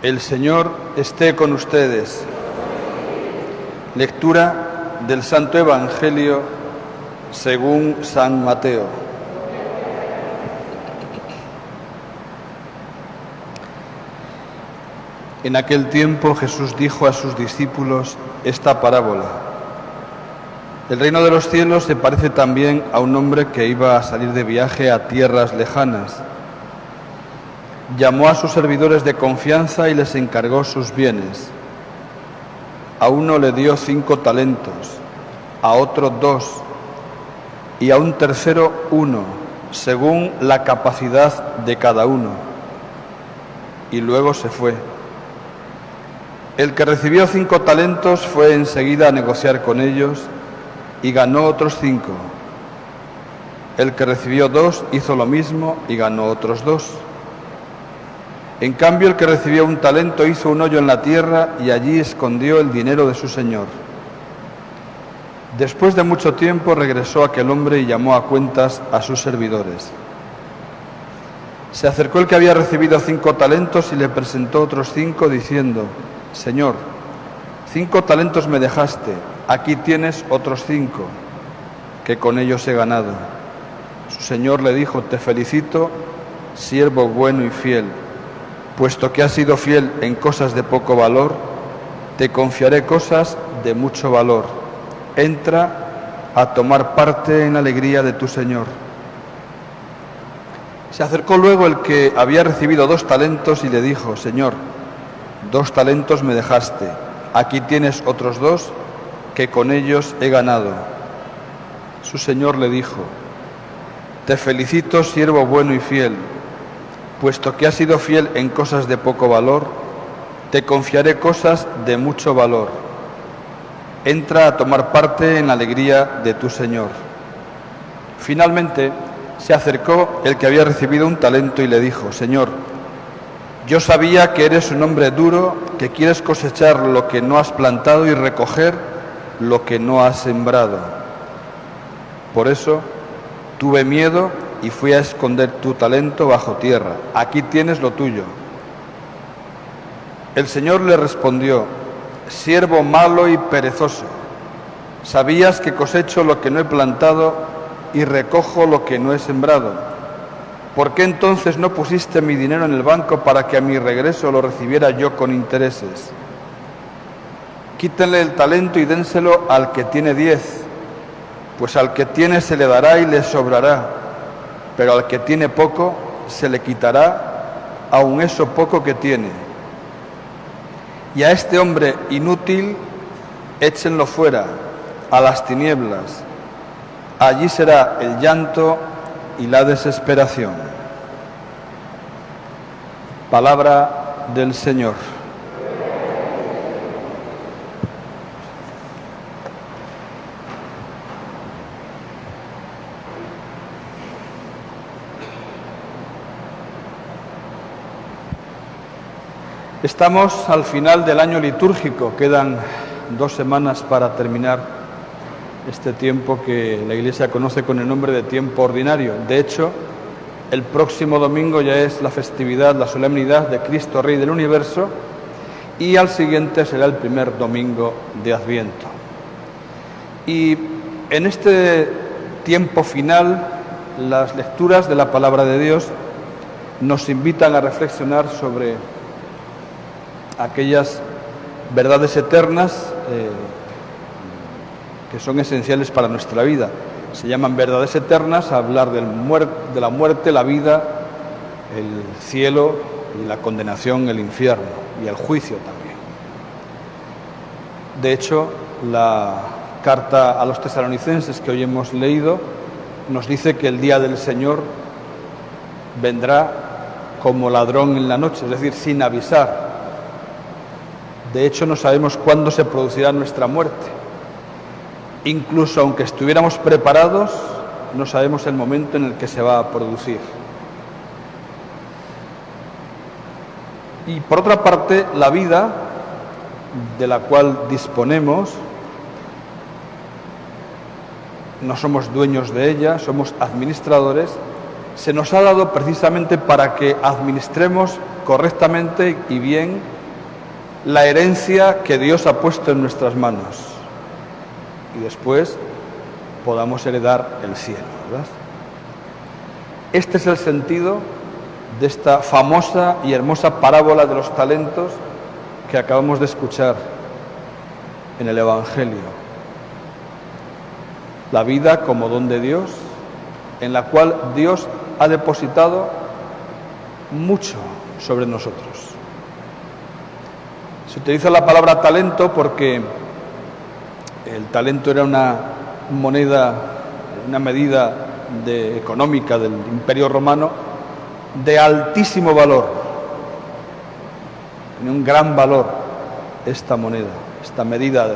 El Señor esté con ustedes. Lectura del Santo Evangelio según San Mateo. En aquel tiempo Jesús dijo a sus discípulos esta parábola. El reino de los cielos se parece también a un hombre que iba a salir de viaje a tierras lejanas. Llamó a sus servidores de confianza y les encargó sus bienes. A uno le dio 5 talentos, a otro 2, y a un tercero 1, según la capacidad de cada uno. Y luego se fue. El que recibió 5 talentos fue enseguida a negociar con ellos y ganó otros 5. El que recibió 2 hizo lo mismo y ganó otros 2. En cambio, el que recibió 1 talento hizo un hoyo en la tierra y allí escondió el dinero de su señor. Después de mucho tiempo regresó aquel hombre y llamó a cuentas a sus servidores. Se acercó el que había recibido 5 talentos y le presentó otros 5, diciendo: Señor, 5 talentos me dejaste, aquí tienes otros 5, que con ellos he ganado. Su señor le dijo: Te felicito, siervo bueno y fiel. Puesto que has sido fiel en cosas de poco valor, te confiaré cosas de mucho valor. Entra a tomar parte en la alegría de tu señor. Se acercó luego el que había recibido 2 talentos y le dijo: Señor, 2 talentos me dejaste, aquí tienes otros 2, que con ellos he ganado. Su señor le dijo: Te felicito, siervo bueno y fiel. Puesto que has sido fiel en cosas de poco valor, te confiaré cosas de mucho valor. Entra a tomar parte en la alegría de tu señor. Finalmente, se acercó el que había recibido 1 talento y le dijo: Señor, yo sabía que eres un hombre duro, que quieres cosechar lo que no has plantado y recoger lo que no has sembrado. Por eso tuve miedo y fui a esconder tu talento bajo tierra. Aquí tienes lo tuyo. El Señor le respondió: Siervo malo y perezoso, sabías que cosecho lo que no he plantado y recojo lo que no he sembrado. ¿Por qué entonces no pusiste mi dinero en el banco para que a mi regreso lo recibiera yo con intereses? Quítenle el talento y dénselo al que tiene 10, pues al que tiene se le dará y le sobrará, pero al que tiene poco se le quitará aun eso poco que tiene. Y a este hombre inútil échenlo fuera, a las tinieblas. Allí será el llanto y la desesperación. Palabra del Señor. Estamos al final del año litúrgico, quedan 2 semanas para terminar este tiempo que la Iglesia conoce con el nombre de tiempo ordinario. De hecho, el próximo domingo ya es la festividad, la solemnidad de Cristo Rey del Universo, y al siguiente será el primer domingo de Adviento. Y en este tiempo final, las lecturas de la Palabra de Dios nos invitan a reflexionar sobre aquellas verdades eternas que son esenciales para nuestra vida. Se llaman verdades eternas a hablar de la muerte, la vida, el cielo y la condenación, el infierno y el juicio también. De hecho, la carta a los tesalonicenses que hoy hemos leído nos dice que el día del Señor vendrá como ladrón en la noche, es decir, sin avisar. De hecho, no sabemos cuándo se producirá nuestra muerte. Incluso aunque estuviéramos preparados, no sabemos el momento en el que se va a producir. Y por otra parte, la vida de la cual disponemos, no somos dueños de ella, somos administradores, se nos ha dado precisamente para que administremos correctamente y bien la herencia que Dios ha puesto en nuestras manos y después podamos heredar el cielo, ¿verdad? Este es el sentido de esta famosa y hermosa parábola de los talentos que acabamos de escuchar en el Evangelio. La vida como don de Dios, en la cual Dios ha depositado mucho sobre nosotros. Se utiliza la palabra talento porque el talento era una moneda, una medida económica del Imperio Romano de altísimo valor. Tiene un gran valor esta moneda, esta medida de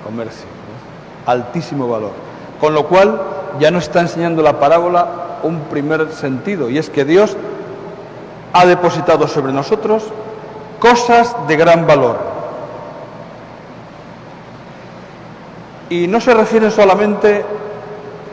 comercio, ¿no? Altísimo valor. Con lo cual ya nos está enseñando la parábola un primer sentido, y es que Dios ha depositado sobre nosotros cosas de gran valor. Y no se refiere solamente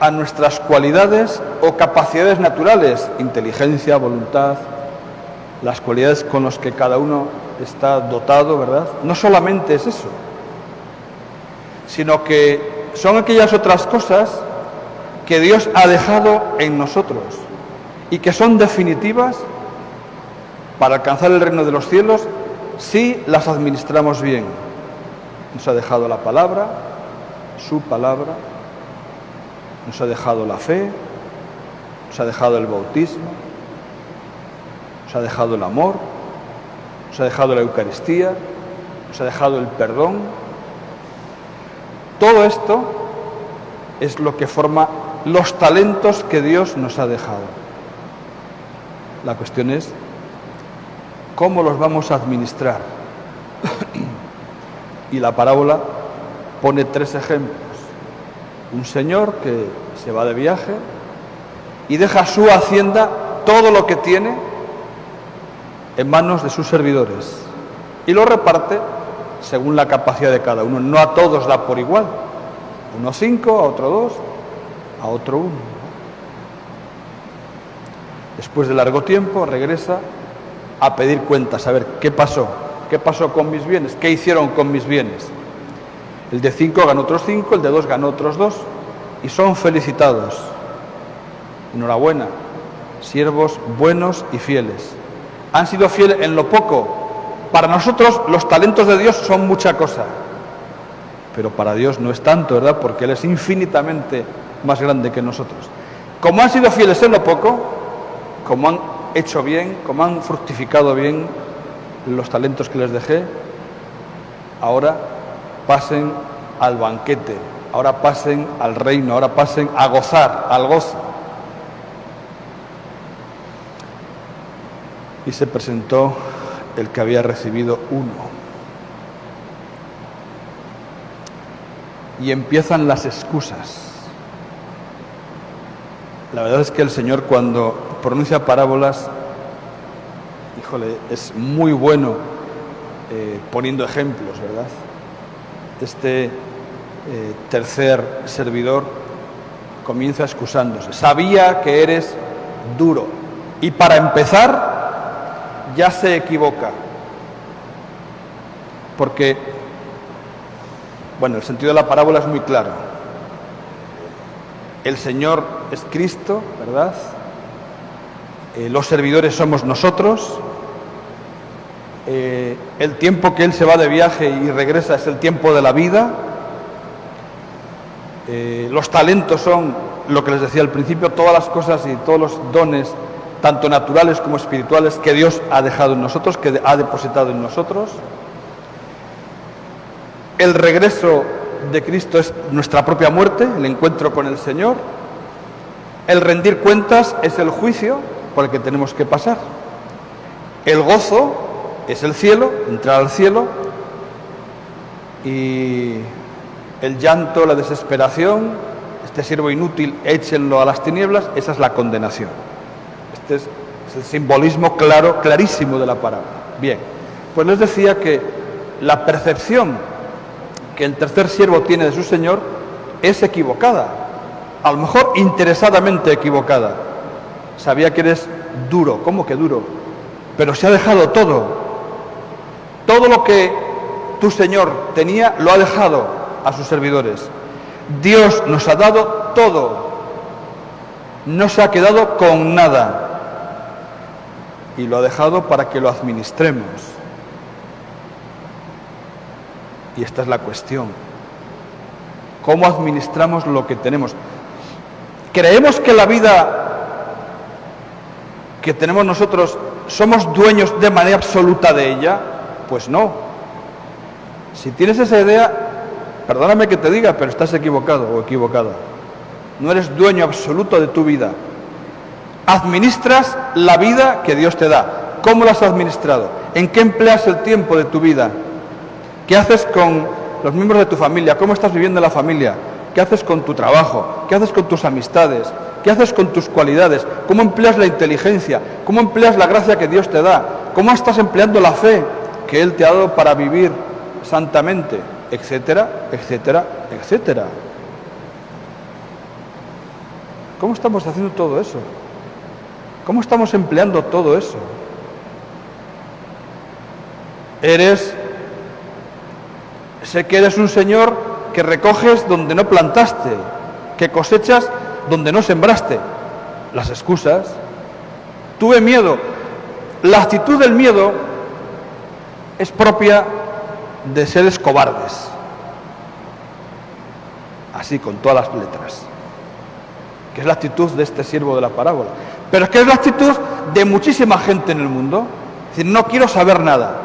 a nuestras cualidades o capacidades naturales, inteligencia, voluntad, las cualidades con las que cada uno está dotado, ¿verdad? No solamente es eso, sino que son aquellas otras cosas que Dios ha dejado en nosotros y que son definitivas para alcanzar el reino de los cielos si las administramos bien. Nos ha dejado la palabra, su palabra, nos ha dejado la fe, nos ha dejado el bautismo, nos ha dejado el amor, nos ha dejado la Eucaristía, nos ha dejado el perdón. Todo esto es lo que forma los talentos que Dios nos ha dejado. La cuestión es cómo los vamos a administrar. Y la parábola pone 3 ejemplos. Un señor que se va de viaje y deja su hacienda, todo lo que tiene, en manos de sus servidores y lo reparte según la capacidad de cada uno. No a todos da por igual. Uno 5, a otro 2, a otro 1. Después de largo tiempo regresa a pedir cuentas, a ver qué pasó con mis bienes, qué hicieron con mis bienes. El de 5 ganó otros 5, el de 2 ganó otros 2 y son felicitados. Enhorabuena, siervos buenos y fieles. Han sido fieles en lo poco. Para nosotros los talentos de Dios son mucha cosa, pero para Dios no es tanto, ¿verdad? Porque Él es infinitamente más grande que nosotros. Como han sido fieles en lo poco, como han hecho bien, como han fructificado bien los talentos que les dejé, ahora pasen al banquete, ahora pasen al reino, ahora pasen a gozar, al gozo. Y se presentó el que había recibido 1. Y empiezan las excusas. La verdad es que el Señor, cuando pronuncia parábolas, híjole, es muy bueno poniendo ejemplos, ¿verdad? Este tercer servidor comienza excusándose. Sabía que eres duro. Y para empezar, ya se equivoca. Porque, bueno, el sentido de la parábola es muy claro. El Señor es Cristo, ¿verdad? Los servidores somos nosotros. El tiempo que Él se va de viaje y regresa es el tiempo de la vida. Los talentos son, lo que les decía al principio, todas las cosas y todos los dones, tanto naturales como espirituales, que Dios ha dejado en nosotros, que ha depositado en nosotros. El regreso de Cristo es nuestra propia muerte, el encuentro con el Señor. El rendir cuentas es el juicio por el que tenemos que pasar. El gozo es el cielo, entrar al cielo. Y el llanto, la desesperación, este siervo inútil, échenlo a las tinieblas, esa es la condenación. Este es el simbolismo claro, clarísimo de la parábola. Bien, pues les decía que la percepción que el tercer siervo tiene de su Señor es equivocada, a lo mejor interesadamente equivocada. Sabía que eres duro. ¿Cómo que duro? pero se ha dejado todo. Todo lo que tu Señor tenía lo ha dejado a sus servidores. Dios nos ha dado todo. No se ha quedado con nada. Y lo ha dejado para que lo administremos. Y esta es la cuestión. ¿Cómo administramos lo que tenemos? ¿Creemos que la vida que tenemos nosotros somos dueños de manera absoluta de ella? Pues no. Si tienes esa idea, perdóname que te diga, pero estás equivocado o equivocada. No eres dueño absoluto de tu vida. Administras la vida que Dios te da. ¿Cómo la has administrado? ¿En qué empleas el tiempo de tu vida? ¿Qué haces con los miembros de tu familia? ¿Cómo estás viviendo en la familia? ¿Qué haces con tu trabajo? ¿Qué haces con tus amistades? ¿Qué haces con tus cualidades? ¿Cómo empleas la inteligencia? ¿Cómo empleas la gracia que Dios te da? ¿Cómo estás empleando la fe que Él te ha dado para vivir santamente? Etcétera, etcétera, etcétera. ¿Cómo estamos haciendo todo eso? ¿Cómo estamos empleando todo eso? Sé que eres un Señor que recoges donde no plantaste, que cosechas donde no sembraste. Las excusas. Tuve miedo. La actitud del miedo es propia de seres cobardes. Así, con todas las letras. Que es la actitud de este siervo de la parábola. Pero es que es la actitud de muchísima gente en el mundo. Es decir, no quiero saber nada.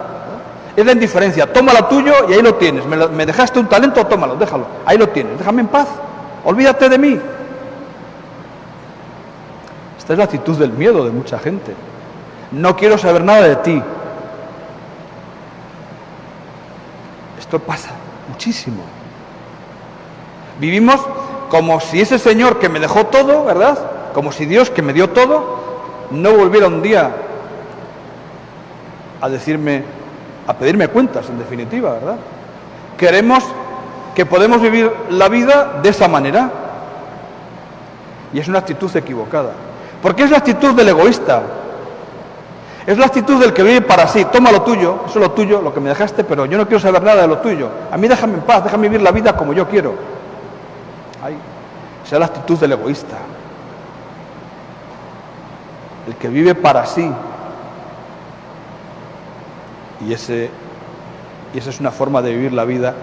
Es la indiferencia. Toma lo tuyo y ahí lo tienes. Me dejaste un talento, tómalo, déjalo. Ahí lo tienes. Déjame en paz. Olvídate de mí. Esta es la actitud del miedo de mucha gente. No quiero saber nada de ti. Esto pasa muchísimo. Vivimos como si ese Señor que me dejó todo, ¿verdad? Como si Dios que me dio todo, no volviera un día a pedirme cuentas, en definitiva, ¿verdad? Queremos que podemos vivir la vida de esa manera. Y es una actitud equivocada. Porque es la actitud del egoísta. Es la actitud del que vive para sí. Toma lo tuyo, eso es lo tuyo, lo que me dejaste, pero yo no quiero saber nada de lo tuyo. A mí déjame en paz, déjame vivir la vida como yo quiero. Esa es la actitud del egoísta. El que vive para sí. Y esa es una forma de vivir la vida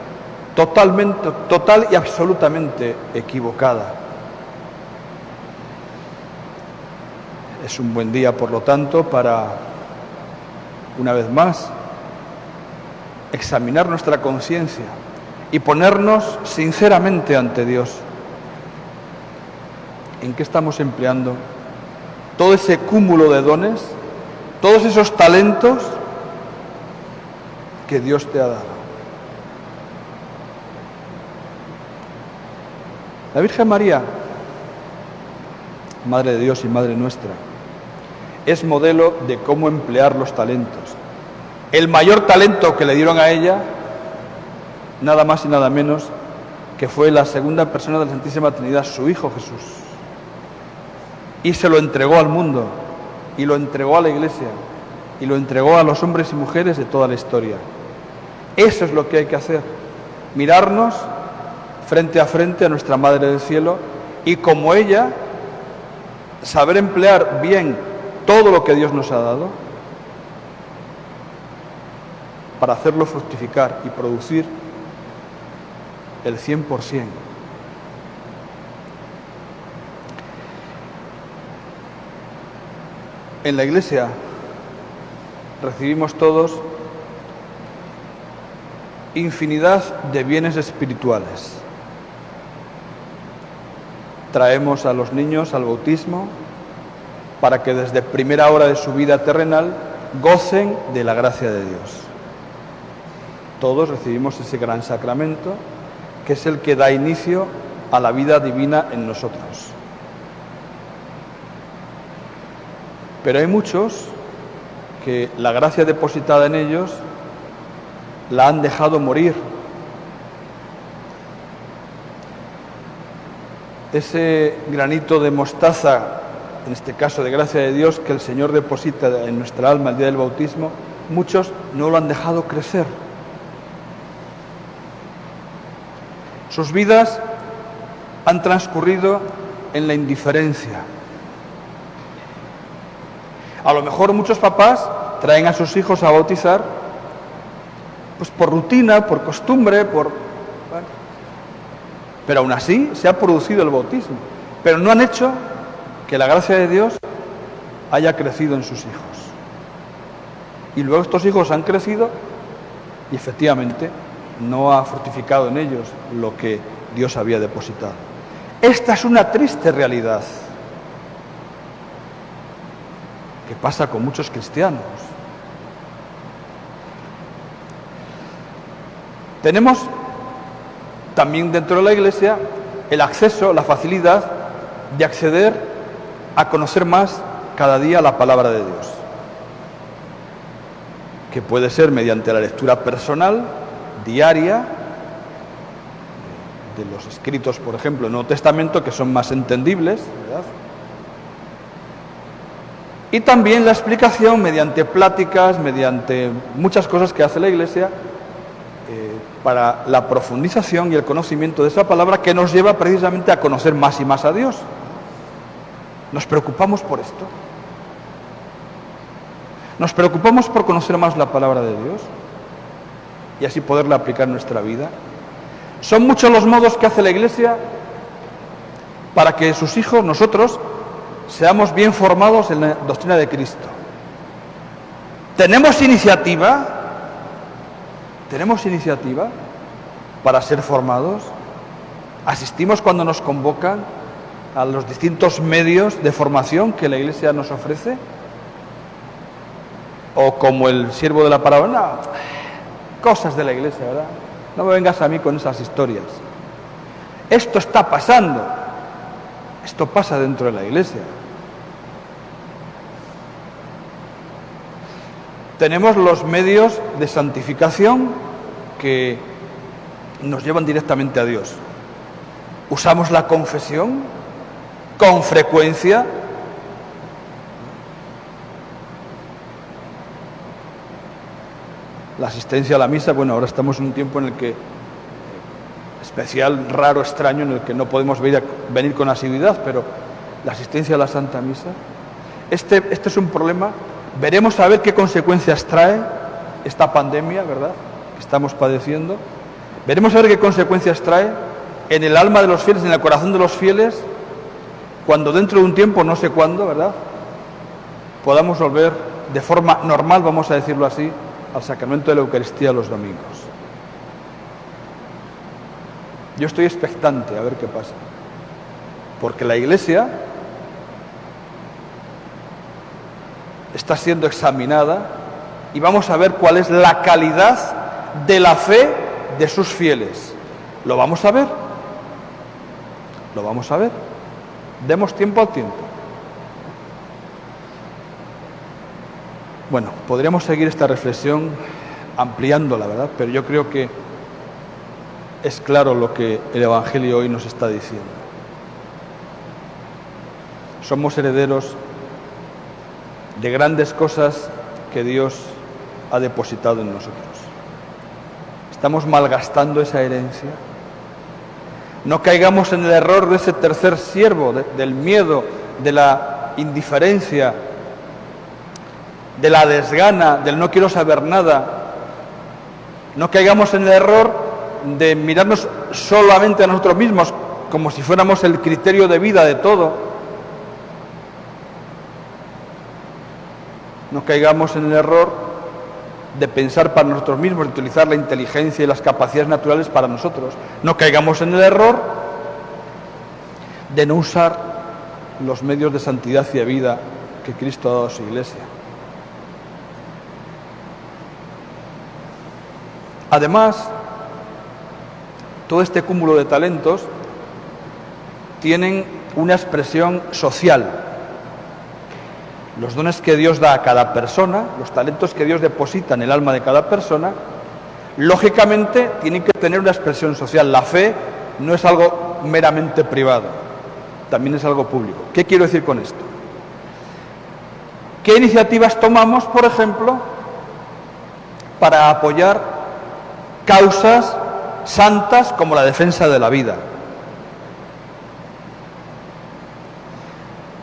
total y absolutamente equivocada. Es un buen día, por lo tanto, para, una vez más, examinar nuestra conciencia y ponernos sinceramente ante Dios. ¿En qué estamos empleando todo ese cúmulo de dones, todos esos talentos que Dios te ha dado? La Virgen María, Madre de Dios y Madre nuestra, es modelo de cómo emplear los talentos. El mayor talento que le dieron a ella, nada más y nada menos, que fue la segunda persona de la Santísima Trinidad, su Hijo Jesús. Y se lo entregó al mundo, y lo entregó a la Iglesia, y lo entregó a los hombres y mujeres de toda la historia. Eso es lo que hay que hacer, mirarnos frente a frente a nuestra Madre del Cielo y como ella, saber emplear bien todo lo que Dios nos ha dado para hacerlo fructificar y producir el 100%. En la Iglesia recibimos todos infinidad de bienes espirituales. Traemos a los niños al bautismo para que desde primera hora de su vida terrenal gocen de la gracia de Dios. Todos recibimos ese gran sacramento que es el que da inicio a la vida divina en nosotros. Pero hay muchos que la gracia depositada en ellos la han dejado morir. Ese granito de mostaza en este caso de gracia de Dios, que el Señor deposita en nuestra alma el día del bautismo, muchos no lo han dejado crecer. Sus vidas han transcurrido en la indiferencia. A lo mejor muchos papás traen a sus hijos a bautizar pues por rutina, por costumbre, bueno. Pero aún así se ha producido el bautismo, pero no han hecho que la gracia de Dios haya crecido en sus hijos. Y luego estos hijos han crecido y efectivamente no ha fructificado en ellos lo que Dios había depositado. Esta es una triste realidad que pasa con muchos cristianos. Tenemos también dentro de la Iglesia el acceso, la facilidad de acceder a conocer más cada día la palabra de Dios, que puede ser mediante la lectura personal, diaria, de los escritos, por ejemplo, del Nuevo Testamento, que son más entendibles, ¿verdad? Y también la explicación mediante pláticas, mediante muchas cosas que hace la Iglesia para la profundización y el conocimiento de esa palabra, que nos lleva precisamente a conocer más y más a Dios. ¿Nos preocupamos por esto? ¿Nos preocupamos por conocer más la palabra de Dios y así poderla aplicar en nuestra vida? Son muchos los modos que hace la Iglesia para que sus hijos, nosotros, seamos bien formados en la doctrina de Cristo. ¿Tenemos iniciativa? ¿Tenemos iniciativa para ser formados? ¿Asistimos cuando nos convocan a los distintos medios de formación que la Iglesia nos ofrece? O como el siervo de la parábola, no, cosas de la Iglesia, ¿verdad? No me vengas a mí con esas historias. Esto está pasando. Esto pasa dentro de la Iglesia. Tenemos los medios de santificación que nos llevan directamente a Dios. Usamos la confesión con frecuencia. La asistencia a la misa, bueno, ahora estamos en un tiempo en el que especial, raro, extraño, en el que no podemos venir con asiduidad, pero la asistencia a la Santa Misa, este es un problema. Veremos a ver qué consecuencias trae esta pandemia, ¿verdad?, que estamos padeciendo. Veremos a ver qué consecuencias trae en el alma de los fieles, en el corazón de los fieles, cuando dentro de un tiempo, no sé cuándo, ¿verdad?, podamos volver de forma normal, vamos a decirlo así, al sacramento de la Eucaristía los domingos. Yo estoy expectante a ver qué pasa, porque la Iglesia está siendo examinada y vamos a ver cuál es la calidad de la fe de sus fieles. ¿Lo vamos a ver? ¿Lo vamos a ver? Demos tiempo al tiempo. Bueno, podríamos seguir esta reflexión ampliándola, ¿verdad? Pero yo creo que es claro lo que el Evangelio hoy nos está diciendo. Somos herederos de grandes cosas que Dios ha depositado en nosotros. Estamos malgastando esa herencia. No caigamos en el error de ese tercer siervo, del miedo, de la indiferencia, de la desgana, del no quiero saber nada. No caigamos en el error de mirarnos solamente a nosotros mismos como si fuéramos el criterio de vida de todo. No caigamos en el error de pensar para nosotros mismos, de utilizar la inteligencia y las capacidades naturales para nosotros. No caigamos en el error de no usar los medios de santidad y de vida que Cristo ha dado a su Iglesia. Además, todo este cúmulo de talentos tienen una expresión social. Los dones que Dios da a cada persona, los talentos que Dios deposita en el alma de cada persona, lógicamente tienen que tener una expresión social. La fe no es algo meramente privado, también es algo público. ¿Qué quiero decir con esto? ¿Qué iniciativas tomamos, por ejemplo, para apoyar causas santas como la defensa de la vida?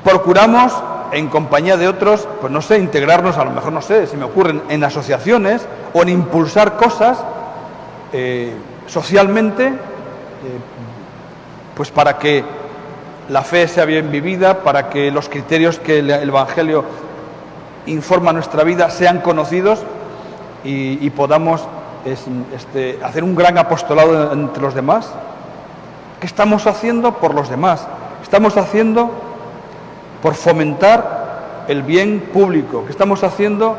Procuramos, en compañía de otros, pues no sé, integrarnos, a lo mejor, no sé, si me ocurren, en asociaciones o en impulsar cosas socialmente, pues para que la fe sea bien vivida, para que los criterios que el Evangelio informa nuestra vida sean conocidos y podamos hacer un gran apostolado entre los demás. ¿Qué estamos haciendo por los demás? Estamos haciendo por fomentar el bien público. ¿Qué estamos haciendo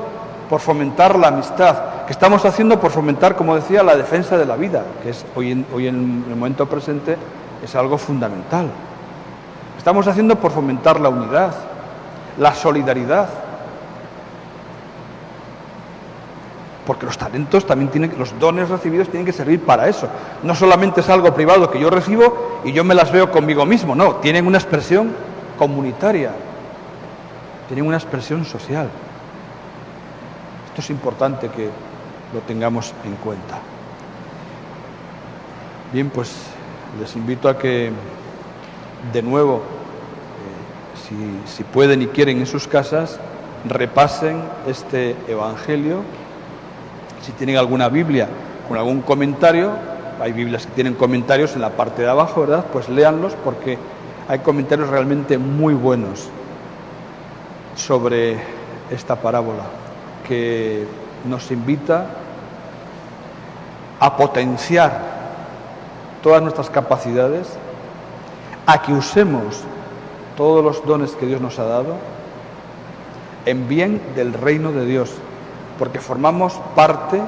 por fomentar la amistad? ¿Qué estamos haciendo por fomentar, como decía, la defensa de la vida? Que es hoy en el momento presente es algo fundamental. Estamos haciendo por fomentar la unidad, la solidaridad. Porque los talentos también los dones recibidos tienen que servir para eso. No solamente es algo privado que yo recibo y yo me las veo conmigo mismo, no, tienen una expresión comunitaria, tienen una expresión social. Esto es importante que lo tengamos en cuenta. Bien, pues les invito a que de nuevo, si pueden y quieren en sus casas, repasen este Evangelio. Si tienen alguna Biblia con algún comentario, hay Biblias que tienen comentarios en la parte de abajo, ¿verdad? Pues léanlos porque hay comentarios realmente muy buenos sobre esta parábola que nos invita a potenciar todas nuestras capacidades, a que usemos todos los dones que Dios nos ha dado en bien del reino de Dios, porque formamos parte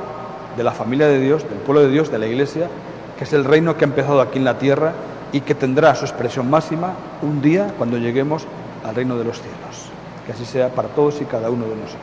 de la familia de Dios, del pueblo de Dios, de la Iglesia, que es el reino que ha empezado aquí en la tierra y que tendrá su expresión máxima un día cuando lleguemos al reino de los cielos. Que así sea para todos y cada uno de nosotros.